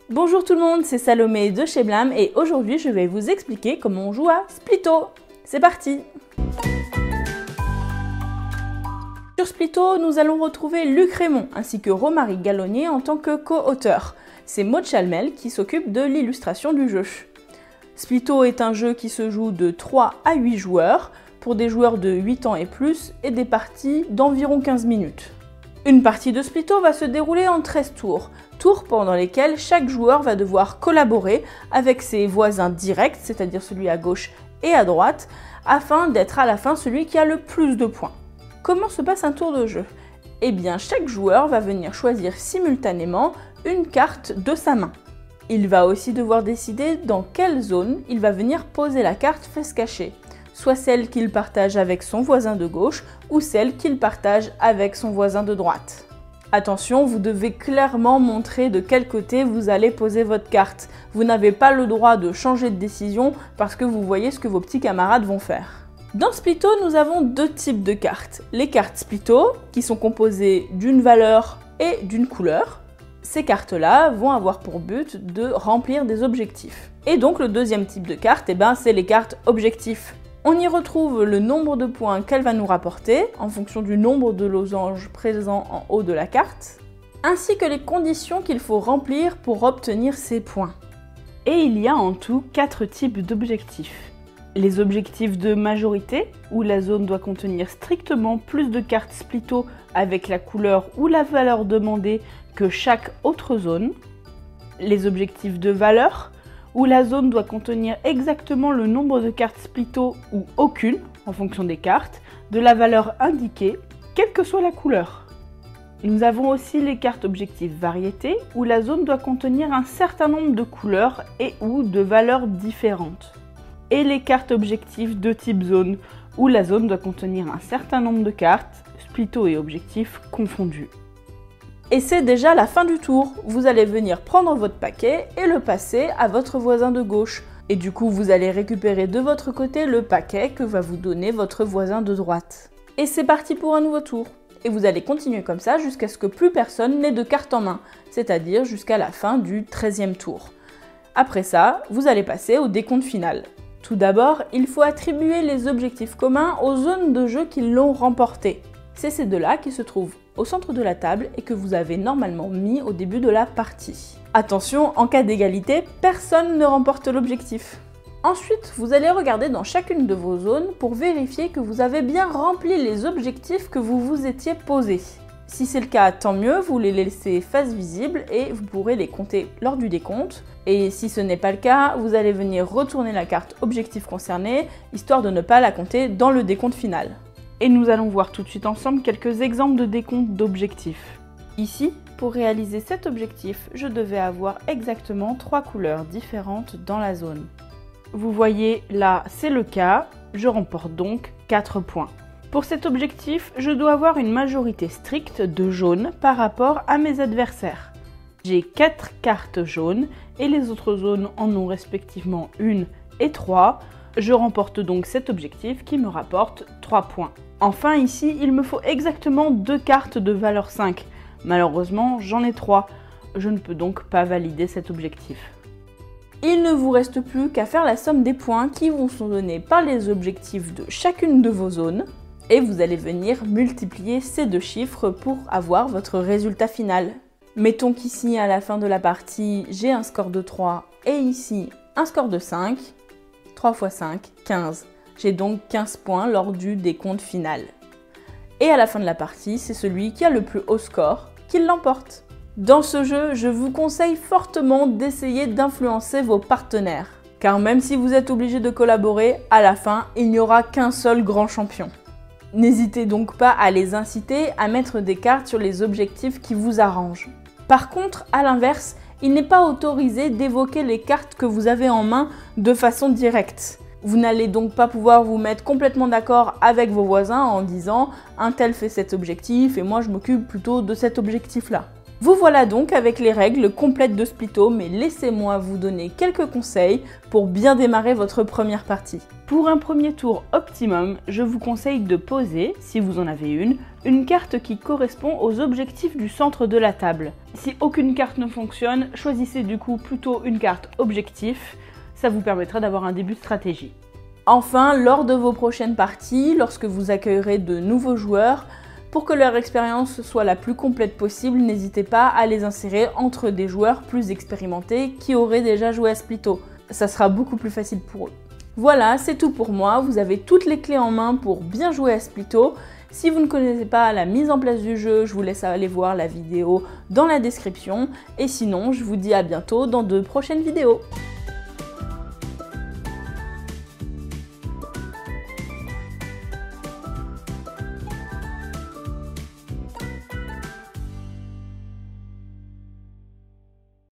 Bonjour tout le monde, c'est Salomé de chez Blam et aujourd'hui je vais vous expliquer comment on joue à Splitto. C'est parti! Sur Splitto, nous allons retrouver Luc Rémond ainsi que Romaric Gallonnier en tant que co-auteurs. C'est Maud Chalmel qui s'occupe de l'illustration du jeu. Splitto est un jeu qui se joue de 3 à 8 joueurs pour des joueurs de 8 ans et plus et des parties d'environ 15 minutes. Une partie de Splitto va se dérouler en 13 tours, tours pendant lesquels chaque joueur va devoir collaborer avec ses voisins directs, c'est-à-dire celui à gauche et à droite, afin d'être à la fin celui qui a le plus de points. Comment se passe un tour de jeu? Eh bien, chaque joueur va venir choisir simultanément une carte de sa main. Il va aussi devoir décider dans quelle zone il va venir poser la carte face cachée, soit celle qu'il partage avec son voisin de gauche ou celle qu'il partage avec son voisin de droite. Attention, vous devez clairement montrer de quel côté vous allez poser votre carte. Vous n'avez pas le droit de changer de décision parce que vous voyez ce que vos petits camarades vont faire. Dans Splitto, nous avons deux types de cartes. Les cartes Splitto, qui sont composées d'une valeur et d'une couleur. Ces cartes-là vont avoir pour but de remplir des objectifs. Et donc le deuxième type de carte, c'est les cartes objectifs. On y retrouve le nombre de points qu'elle va nous rapporter, en fonction du nombre de losanges présents en haut de la carte, ainsi que les conditions qu'il faut remplir pour obtenir ces points. Et il y a en tout 4 types d'objectifs. Les objectifs de majorité, où la zone doit contenir strictement plus de cartes Splitto avec la couleur ou la valeur demandée que chaque autre zone. Les objectifs de valeur, où la zone doit contenir exactement le nombre de cartes Splitto ou aucune, en fonction des cartes, de la valeur indiquée, quelle que soit la couleur. Nous avons aussi les cartes objectifs variété, où la zone doit contenir un certain nombre de couleurs et ou de valeurs différentes. Et les cartes objectifs de type zone, où la zone doit contenir un certain nombre de cartes, Splitto et objectifs confondus. Et c'est déjà la fin du tour. Vous allez venir prendre votre paquet et le passer à votre voisin de gauche. Et du coup, vous allez récupérer de votre côté le paquet que va vous donner votre voisin de droite. Et c'est parti pour un nouveau tour. Et vous allez continuer comme ça jusqu'à ce que plus personne n'ait de carte en main, c'est-à-dire jusqu'à la fin du 13e tour. Après ça, vous allez passer au décompte final. Tout d'abord, il faut attribuer les objectifs communs aux zones de jeu qui l'ont remporté. C'est ces deux-là qui se trouvent au centre de la table et que vous avez normalement mis au début de la partie. Attention, en cas d'égalité, personne ne remporte l'objectif. Ensuite, vous allez regarder dans chacune de vos zones pour vérifier que vous avez bien rempli les objectifs que vous vous étiez posés. Si c'est le cas, tant mieux, vous les laissez face visible et vous pourrez les compter lors du décompte. Et si ce n'est pas le cas, vous allez venir retourner la carte objectif concernée, histoire de ne pas la compter dans le décompte final. Et nous allons voir tout de suite ensemble quelques exemples de décompte d'objectifs. Ici, pour réaliser cet objectif, je devais avoir exactement 3 couleurs différentes dans la zone. Vous voyez, là, c'est le cas, je remporte donc 4 points. Pour cet objectif, je dois avoir une majorité stricte de jaune par rapport à mes adversaires. J'ai 4 cartes jaunes et les autres zones en ont respectivement 1 et 3. Je remporte donc cet objectif qui me rapporte 3 points. Enfin ici, il me faut exactement 2 cartes de valeur 5. Malheureusement, j'en ai 3. Je ne peux donc pas valider cet objectif. Il ne vous reste plus qu'à faire la somme des points qui vous sont donnés par les objectifs de chacune de vos zones. Et vous allez venir multiplier ces deux chiffres pour avoir votre résultat final. Mettons qu'ici, à la fin de la partie, j'ai un score de 3 et ici, un score de 5. 3 x 5, 15. J'ai donc 15 points lors du décompte final. Et à la fin de la partie, c'est celui qui a le plus haut score qui l'emporte. Dans ce jeu, je vous conseille fortement d'essayer d'influencer vos partenaires. Car même si vous êtes obligé de collaborer, à la fin, il n'y aura qu'un seul grand champion. N'hésitez donc pas à les inciter à mettre des cartes sur les objectifs qui vous arrangent. Par contre, à l'inverse, il n'est pas autorisé d'évoquer les cartes que vous avez en main de façon directe. Vous n'allez donc pas pouvoir vous mettre complètement d'accord avec vos voisins en disant « un tel fait cet objectif et moi je m'occupe plutôt de cet objectif-là ». Vous voilà donc avec les règles complètes de Splitto, mais laissez-moi vous donner quelques conseils pour bien démarrer votre première partie. Pour un premier tour optimum, je vous conseille de poser, si vous en avez une carte qui correspond aux objectifs du centre de la table. Si aucune carte ne fonctionne, choisissez du coup plutôt une carte objectif, ça vous permettra d'avoir un début de stratégie. Enfin, lors de vos prochaines parties, lorsque vous accueillerez de nouveaux joueurs, pour que leur expérience soit la plus complète possible, n'hésitez pas à les insérer entre des joueurs plus expérimentés qui auraient déjà joué à Splitto. Ça sera beaucoup plus facile pour eux. Voilà, c'est tout pour moi. Vous avez toutes les clés en main pour bien jouer à Splitto. Si vous ne connaissez pas la mise en place du jeu, je vous laisse aller voir la vidéo dans la description. Et sinon, je vous dis à bientôt dans de prochaines vidéos.